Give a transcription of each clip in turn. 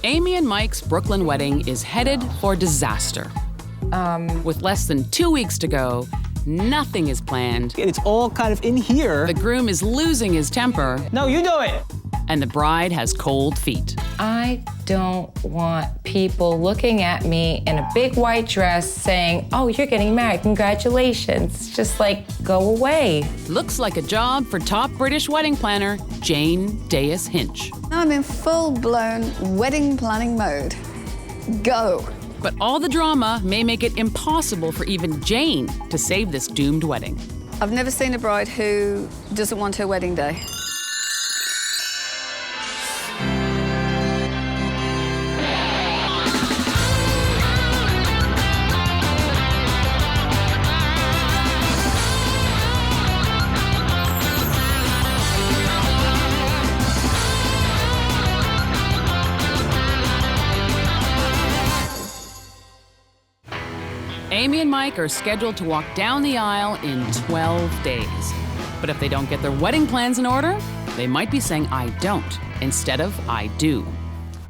Amy and Mike's Brooklyn wedding is headed for disaster. With less than 2 weeks to go, nothing is planned. It's all kind of in here. The groom is losing his temper. No, you do it. And the bride has cold feet. I don't want people looking at me in a big white dress saying, oh, you're getting married, congratulations. Just like, go away. Looks like a job for top British wedding planner, Jane Dayus-Hinch. I'm in full-blown wedding planning mode. Go. But all the drama may make it impossible for even Jane to save this doomed wedding. I've never seen a bride who doesn't want her wedding day. Amy and Mike are scheduled to walk down the aisle in 12 days. But if they don't get their wedding plans in order, they might be saying I don't instead of I do.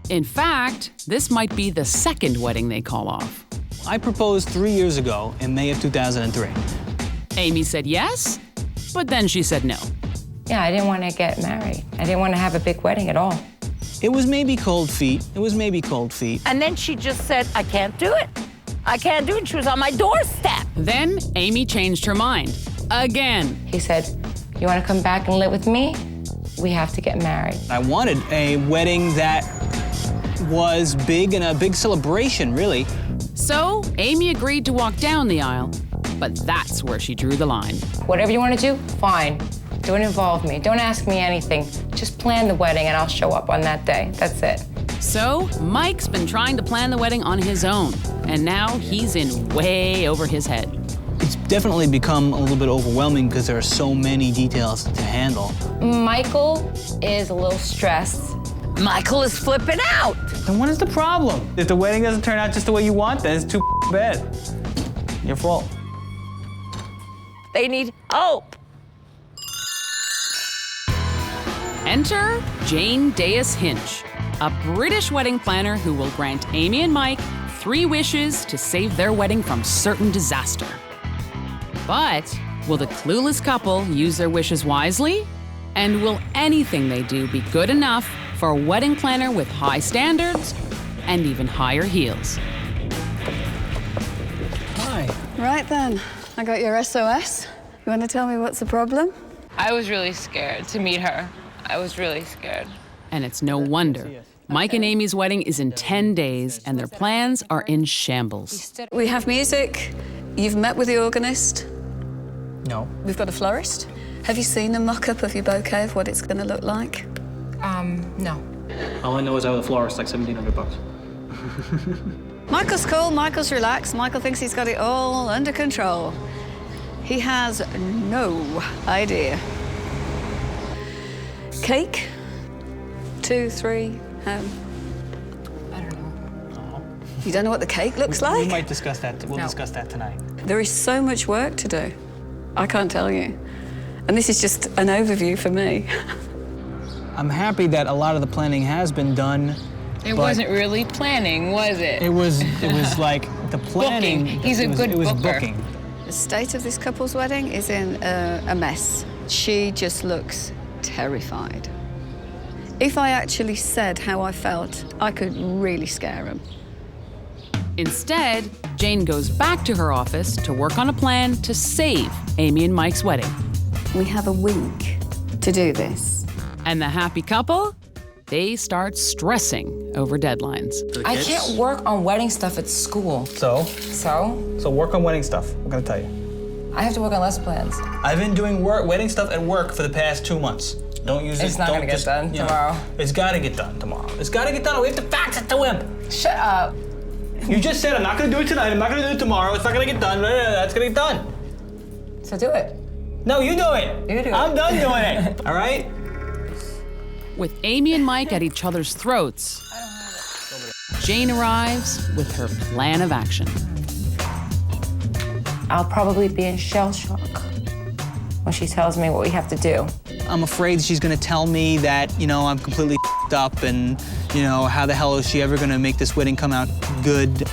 In fact, this might be the second wedding they call off. I proposed 3 years ago in May of 2003. Amy said yes, but then she said no. Yeah, I didn't want to get married. I didn't want to have a big wedding at all. It was maybe cold feet. It was maybe cold feet. And then she just said, I can't do it. I can't do it. She was on my doorstep. Then Amy changed her mind. Again. He said, you want to come back and live with me? We have to get married. I wanted a wedding that was big and a big celebration, really. So Amy agreed to walk down the aisle, but that's where she drew the line. Whatever you want to do, fine. Don't involve me. Don't ask me anything. Just plan the wedding and I'll show up on that day. That's it. So Mike's been trying to plan the wedding on his own, and now he's in way over his head. It's definitely become a little bit overwhelming because there are so many details to handle. Michael is a little stressed. Michael is flipping out. Then what is the problem? If the wedding doesn't turn out just the way you want, then it's too bad. Your fault. They need hope. Enter Jane Dayus-Hinch, a British wedding planner who will grant Amy and Mike 3 wishes to save their wedding from certain disaster. But will the clueless couple use their wishes wisely? And will anything they do be good enough for a wedding planner with high standards and even higher heels? Hi. Right then, I got your SOS. You want to tell me what's the problem? I was really scared to meet her. I was really scared. And it's no wonder. Mike and Amy's wedding is in 10 days, and their plans are in shambles. We have music. You've met with the organist. No. We've got a florist. Have you seen a mock-up of your bouquet of what it's going to look like? No. All I know is I was a florist, like $1,700. Michael's cool, Michael's relaxed. Michael thinks he's got it all under control. He has no idea. Cake? 2, 3, I don't know. You don't know what the cake looks like? We might discuss that. We'll No. discuss that tonight. There is so much work to do. I can't tell you. And this is just an overview for me. I'm happy that a lot of the planning has been done. It but wasn't really planning, was it? It was like the planning. Booking. He's a good It was booker. booking. The state of this couple's wedding is in a mess. She just looks terrified. If I actually said how I felt, I could really scare him. Instead, Jane goes back to her office to work on a plan to save Amy and Mike's wedding. We have a week to do this. And the happy couple, they start stressing over deadlines. I can't work on wedding stuff at school. So work on wedding stuff. I'm gonna tell you. I have to work on lesson plans. I've been doing wedding stuff at work for the past 2 months. Don't use it. It's not don't gonna get just, done you know, tomorrow. It's gotta get done tomorrow. It's gotta get done. We have to fax it to him. Shut up. You just said I'm not gonna do it tonight. I'm not gonna do it tomorrow. It's not gonna get done. That's gonna get done. So do it. No, you do it. You do it. I'm done doing it. All right. With Amy and Mike at each other's throats, Jane arrives with her plan of action. I'll probably be in shell shock when she tells me what we have to do. I'm afraid she's gonna tell me that, I'm completely up and, how the hell is she ever gonna make this wedding come out good?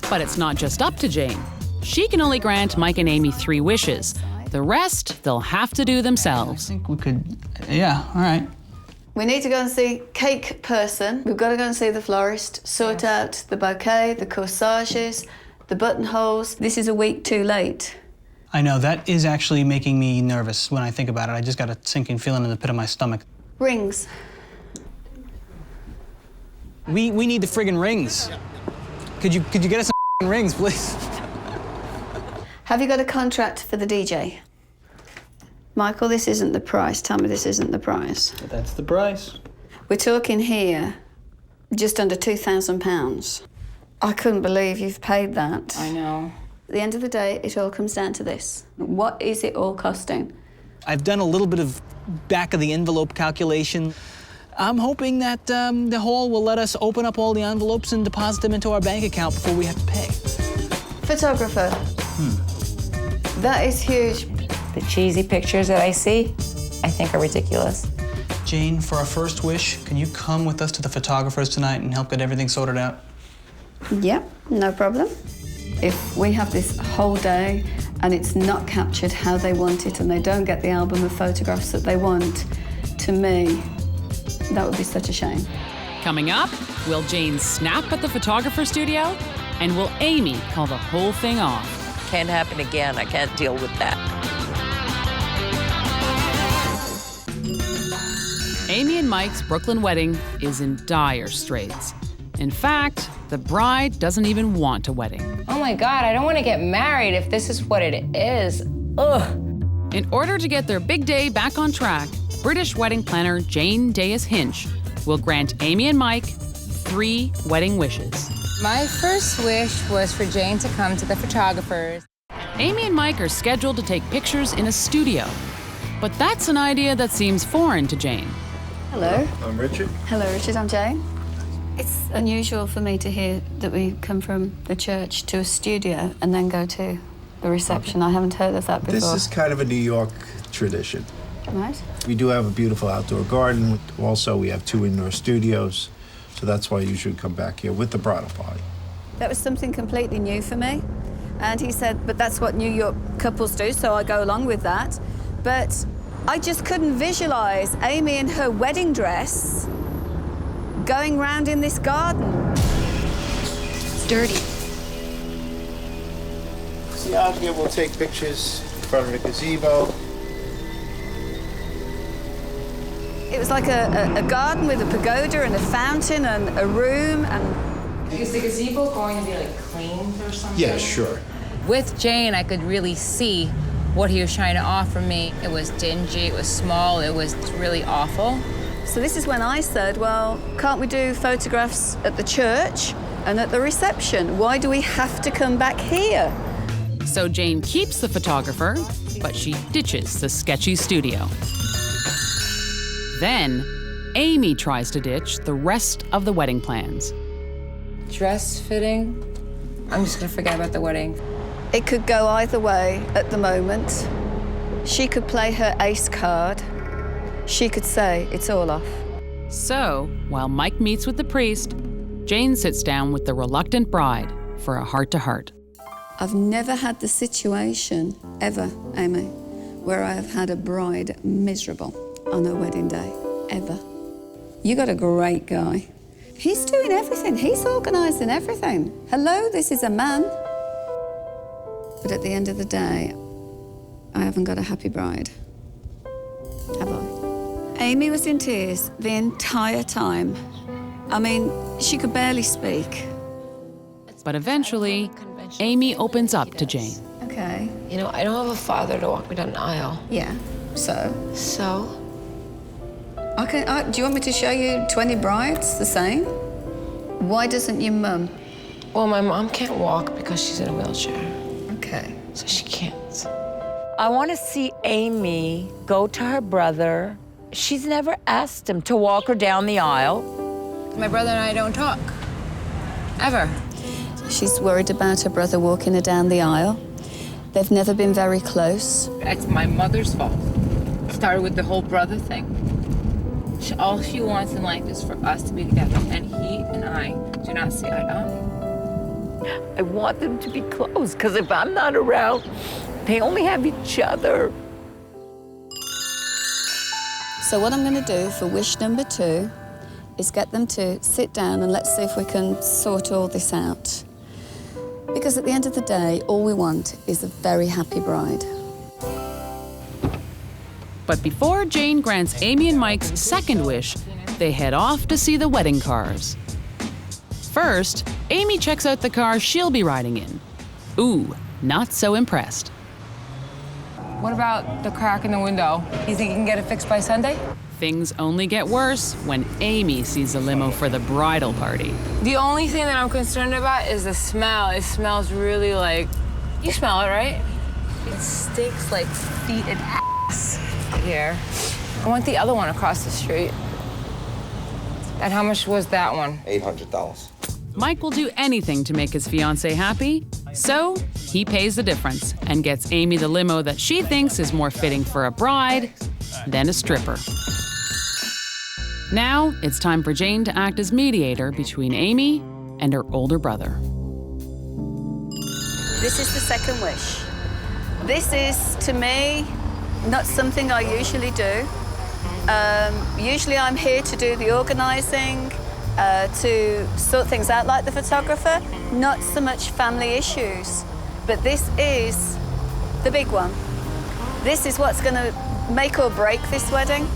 But it's not just up to Jane. She can only grant Mike and Amy 3 wishes. The rest, they'll have to do themselves. I think we could, yeah, all right. We need to go and see cake person. We've got to go and see the florist, sort out the bouquet, the corsages, the buttonholes. This is a week too late. I know, that is actually making me nervous when I think about it. I just got a sinking feeling in the pit of my stomach. Rings. We need the friggin' rings. Could you get us some rings, please? Have you got a contract for the DJ? Michael, this isn't the price. Tell me this isn't the price. That's the price. We're talking here just under £2,000. I couldn't believe you've paid that. I know. At the end of the day, it all comes down to this. What is it all costing? I've done a little bit of back-of-the-envelope calculation. I'm hoping that the hall will let us open up all the envelopes and deposit them into our bank account before we have to pay. Photographer. That is huge. The cheesy pictures that I see, I think are ridiculous. Jane, for our first wish, can you come with us to the photographers tonight and help get everything sorted out? Yeah, no problem. If we have this whole day and it's not captured how they want it and they don't get the album of photographs that they want, to me, that would be such a shame. Coming up, will Jane snap at the photographer studio? And will Amy call the whole thing off? Can't happen again. I can't deal with that. Amy and Mike's Brooklyn wedding is in dire straits. In fact, the bride doesn't even want a wedding. Oh my God, I don't want to get married if this is what it is. Ugh. In order to get their big day back on track, British wedding planner Jane Dayus-Hinch will grant Amy and Mike 3 wedding wishes. My first wish was for Jane to come to the photographers. Amy and Mike are scheduled to take pictures in a studio, but that's an idea that seems foreign to Jane. Hello. I'm Richard. Hello, Richard, I'm Jane. It's unusual for me to hear that we come from the church to a studio and then go to the reception. I haven't heard of that before. This is kind of a New York tradition. Right. We do have a beautiful outdoor garden. Also, we have 2 indoor studios. So that's why you should come back here with the bridal party. That was something completely new for me. And he said, but that's what New York couples do, so I go along with that. But I just couldn't visualize Amy in her wedding dress going round in this garden. It's dirty. See, out here we'll take pictures in front of the gazebo. It was like a garden with a pagoda and a fountain and a room and... Is the gazebo going to be like cleaned or something? Yeah, sure. With Jane, I could really see what he was trying to offer me. It was dingy, it was small, it was really awful. So this is when I said, well, can't we do photographs at the church and at the reception? Why do we have to come back here? So Jane keeps the photographer, but she ditches the sketchy studio. Then, Amy tries to ditch the rest of the wedding plans. Dress fitting? I'm just gonna forget about the wedding. It could go either way at the moment. She could play her ace card. She could say it's all off. So, while Mike meets with the priest, Jane sits down with the reluctant bride for a heart-to-heart. I've never had the situation, ever, Amy, where I have had a bride miserable on her wedding day, ever. You got a great guy. He's doing everything. He's organising everything. Hello, this is a man. But at the end of the day, I haven't got a happy bride, have I? Amy was in tears the entire time. I mean, she could barely speak. But eventually, Amy opens up to Jane. Okay. You know, I don't have a father to walk me down the aisle. Yeah. So? So? Do you want me to show you 20 brides the same? Why doesn't your mum? Well, my mom can't walk because she's in a wheelchair. Okay. So she can't. I want to see Amy go to her brother. She's never asked him to walk her down the aisle. My brother and I don't talk. Ever. She's worried about her brother walking her down the aisle. They've never been very close. It's my mother's fault. It started with the whole brother thing. All she wants in life is for us to be together, and he and I do not see eye to eye. I want them to be close, because if I'm not around, they only have each other. So what I'm going to do for wish number 2 is get them to sit down and let's see if we can sort all this out. Because at the end of the day, all we want is a very happy bride. But before Jane grants Amy and Mike's second wish, they head off to see the wedding cars. First, Amy checks out the car she'll be riding in. Ooh, not so impressed. What about the crack in the window? You think you can get it fixed by Sunday? Things only get worse when Amy sees a limo for the bridal party. The only thing that I'm concerned about is the smell. It smells really like, you smell it, right? It stinks like feet and ass here. I want the other one across the street. And how much was that one? $800. Mike will do anything to make his fiancée happy, so he pays the difference and gets Amy the limo that she thinks is more fitting for a bride than a stripper. Now, it's time for Jane to act as mediator between Amy and her older brother. This is the second wish. This is, to me, not something I usually do. Usually I'm here to do the organising, to sort things out like the photographer, not so much family issues. But this is the big one. This is what's going to make or break this wedding.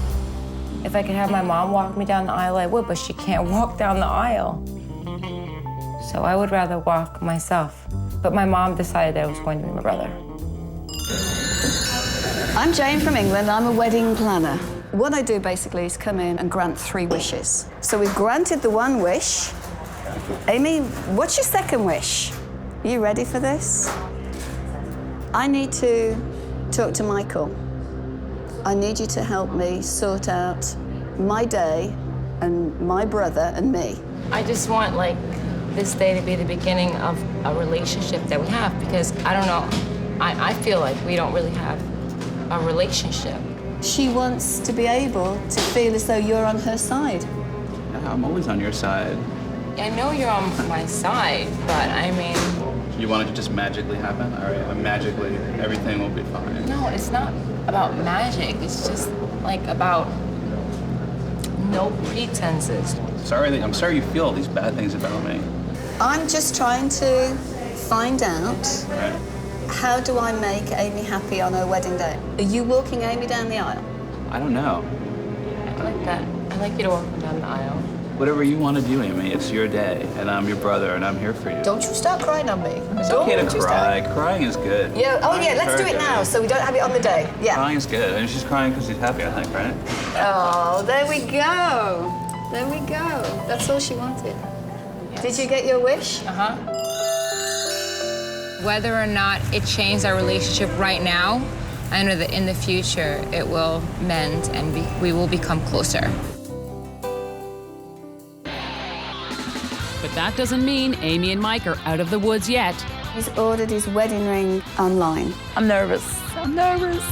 If I could have my mom walk me down the aisle, I would, but she can't walk down the aisle. So I would rather walk myself. But my mom decided that it was going to be my brother. I'm Jane from England. I'm a wedding planner. What I do basically is come in and grant 3 wishes. So we've granted the 1 wish. Amy, what's your second wish? Are you ready for this? I need to talk to Michael. I need you to help me sort out my day and my brother and me. I just want, like, this day to be the beginning of a relationship that we have, because I don't know, I feel like we don't really have a relationship. She wants to be able to feel as though you're on her side. I'm always on your side. I know you're on my side, but I mean... You want it to just magically happen? All right, magically, everything will be fine. No, it's not about magic. It's just, like, about no pretenses. I'm sorry you feel all these bad things about me. I'm just trying to find out, Right. how do I make Amy happy on her wedding day? Are you walking Amy down the aisle? I don't know. I like that. I like you to walk me down the aisle. Whatever you want to do, Amy, it's your day, and I'm your brother, and I'm here for you. Don't you start crying on me. It's okay to cry. Crying is good. Yeah. Oh, Crying yeah, is let's do very it now good. so we don't have it on the day. Yeah. Crying is good. And she's crying because she's happy, I think, right? Oh, there we go. There we go. That's all she wanted. Yes. Did you get your wish? Uh-huh. Whether or not it changed our relationship right now, I know that in the future it will mend and we will become closer. But that doesn't mean Amy and Mike are out of the woods yet. He's ordered his wedding ring online. I'm nervous. I'm nervous.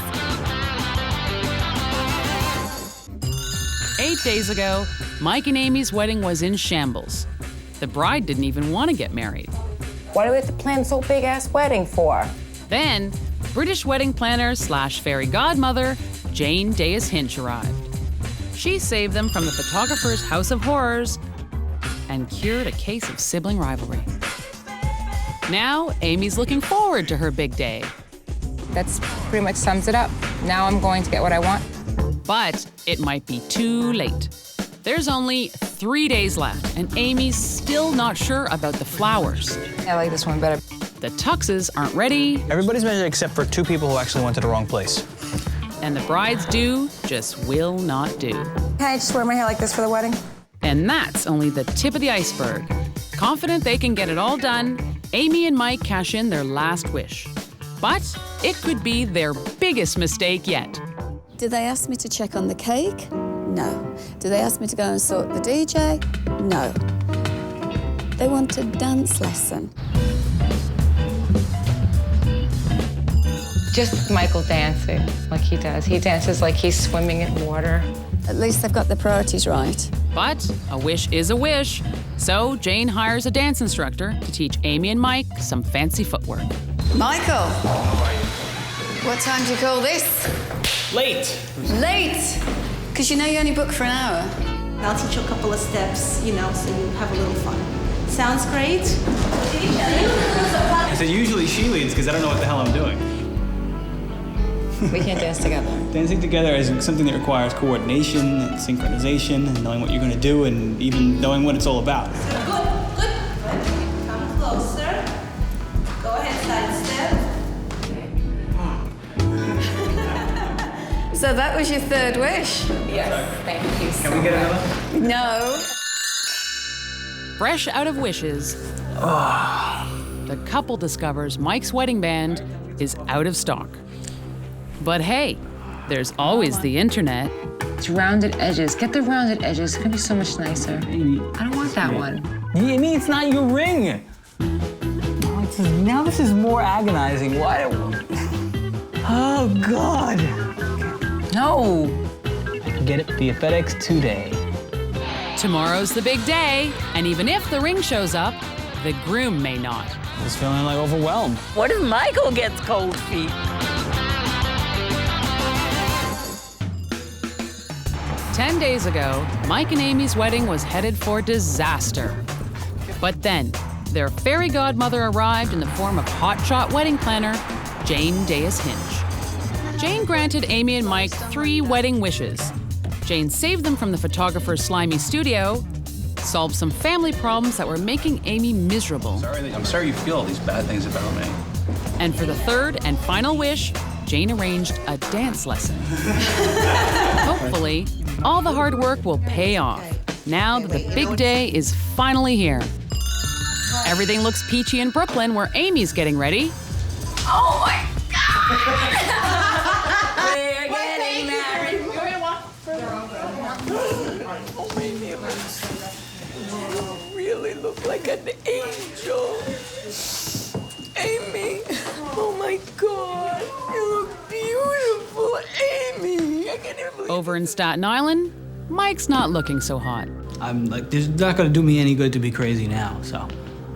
8 days ago, Mike and Amy's wedding was in shambles. The bride didn't even want to get married. Why do we have to plan so big-ass wedding for? Then, British wedding planner / fairy godmother Jane Dayus-Hinch arrived. She saved them from the photographer's house of horrors and cured a case of sibling rivalry. Now, Amy's looking forward to her big day. That's pretty much sums it up. Now I'm going to get what I want. But it might be too late. There's only 3 days left, and Amy's still not sure about the flowers. I like this one better. The tuxes aren't ready, Everybody's measured except for 2 people who actually went to the wrong place. and the bride's do just will not do. Can I just wear my hair like this for the wedding? And that's only the tip of the iceberg. Confident they can get it all done, Amy and Mike cash in their last wish. But it could be their biggest mistake yet. Did they ask me to check on the cake? No. Did they ask me to go and sort the DJ? No. They want a dance lesson. Just Michael dancing like he does. He dances like he's swimming in water. At least they've got the priorities right. But a wish is a wish. So Jane hires a dance instructor to teach Amy and Mike some fancy footwork. Michael, what time do you call this? Late. Late. Because you know you only book for an hour. I'll teach you a couple of steps, so you have a little fun. Sounds great? I said usually she leads because I don't know what the hell I'm doing. We can't dance together. Dancing together is something that requires coordination and synchronization and knowing what you're going to do and even knowing what it's all about. Good. Come closer. Go ahead, sidestep. So that was your third wish? Yes, thank you so Can we get another? No. Fresh out of wishes, the couple discovers Mike's wedding band is out of stock. But hey, there's always the internet. It's rounded edges. Get the rounded edges. It's gonna be so much nicer. Amy. I don't want that one. Amy, it's not your ring. Now this is more agonizing. Why? Oh, God. No. Get it via FedEx today. Tomorrow's the big day, and even if the ring shows up, the groom may not. Just feeling like overwhelmed. What if Michael gets cold feet? 10 days ago, Mike and Amy's wedding was headed for disaster. But then, their fairy godmother arrived in the form of hotshot wedding planner, Jane Dayus-Hinch. Jane granted Amy and Mike 3 wedding wishes. Jane saved them from the photographer's slimy studio, solved some family problems that were making Amy miserable. I'm sorry you feel all these bad things about me. And for the third and final wish, Jane arranged a dance lesson. Hopefully, all the hard work will pay off now that the big day is finally here. Everything looks peachy in Brooklyn, where Amy's getting ready. Oh my God! We're getting married. You really look like an angel. Amy, oh my God, you look beautiful, Amy. I can't even believe Over in Staten Island, Mike's not looking so hot. I'm like, it's not going to do me any good to be crazy now, so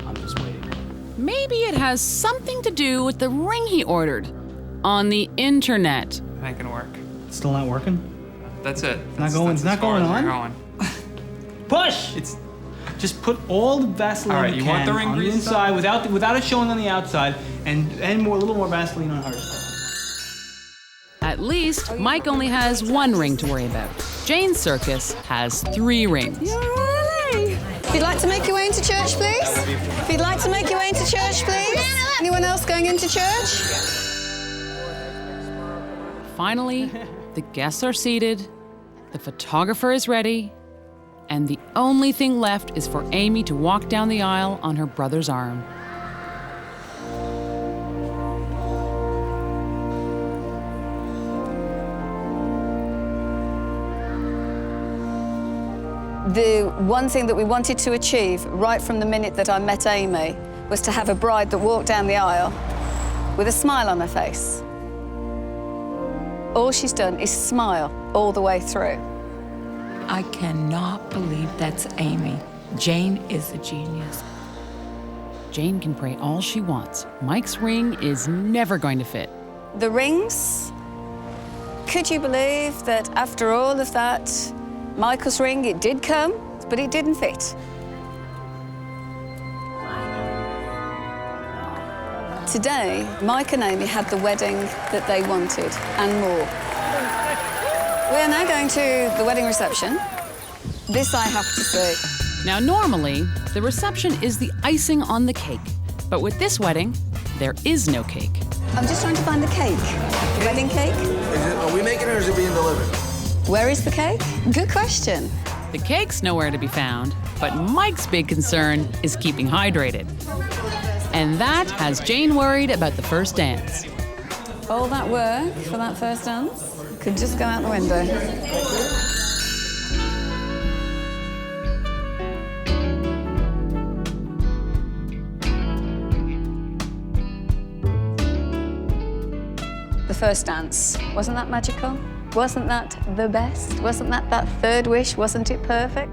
I'm just waiting. Maybe it has something to do with the ring he ordered on the internet. It ain't gonna work. It's still not working? That's it. It's not going on? Going. Push! It's just put all the Vaseline All right, you you can want the ring on the grease inside without it showing on the outside, and a little more Vaseline on hers. At least, Mike only has 1 ring to worry about. Jane's circus has 3 rings. Really? If you'd like to make your way into church, please. If you'd like to make your way into church, please. Anyone else going into church? Finally, the guests are seated, the photographer is ready, and the only thing left is for Amy to walk down the aisle on her brother's arm. The one thing that we wanted to achieve right from the minute that I met Amy was to have a bride that walked down the aisle with a smile on her face. All she's done is smile all the way through. I cannot believe that's Amy. Jane is a genius. Jane can pray all she wants. Mike's ring is never going to fit. The rings, could you believe that after all of that, Michael's ring, it did come, but it didn't fit. Today, Mike and Amy had the wedding that they wanted, and more. We are now going to the wedding reception. This I have to say. Now, normally, the reception is the icing on the cake. But with this wedding, there is no cake. I'm just trying to find the cake. The wedding cake? Are we making it or is it being delivered? Where is the cake? Good question. The cake's nowhere to be found, but Mike's big concern is keeping hydrated. And that has Jane worried about the first dance. All that work for that first dance could just go out the window. first dance. Wasn't that magical? Wasn't that the best? Wasn't that third wish? Wasn't it perfect?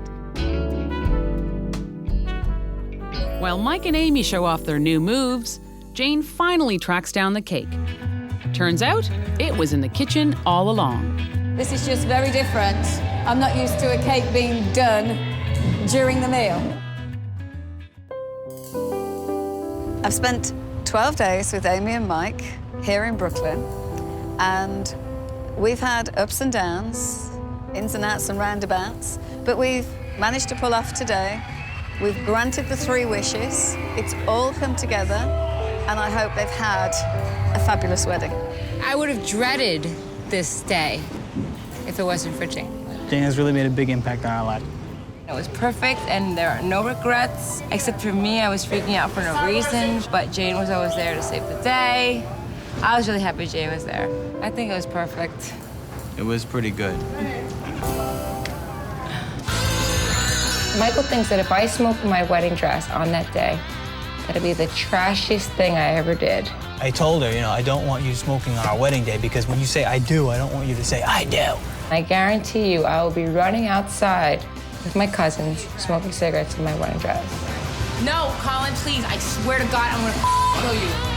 While Mike and Amy show off their new moves, Jane finally tracks down the cake. Turns out, it was in the kitchen all along. This is just very different. I'm not used to a cake being done during the meal. I've spent 12 days with Amy and Mike here in Brooklyn, and we've had ups and downs, ins and outs and roundabouts, but we've managed to pull off today. We've granted the 3 wishes. It's all come together, and I hope they've had a fabulous wedding. I would have dreaded this day if it wasn't for Jane. Jane has really made a big impact on our life. It was perfect, and there are no regrets. Except for me, I was freaking out for no reason, but Jane was always there to save the day. I was really happy Jane was there. I think it was perfect. It was pretty good. Michael thinks that if I smoke my wedding dress on that day, that'd be the trashiest thing I ever did. I told her, I don't want you smoking on our wedding day because when you say I do, I don't want you to say I do. I guarantee you I will be running outside with my cousins smoking cigarettes in my wedding dress. No, Colin, please, I swear to God, I'm gonna kill you.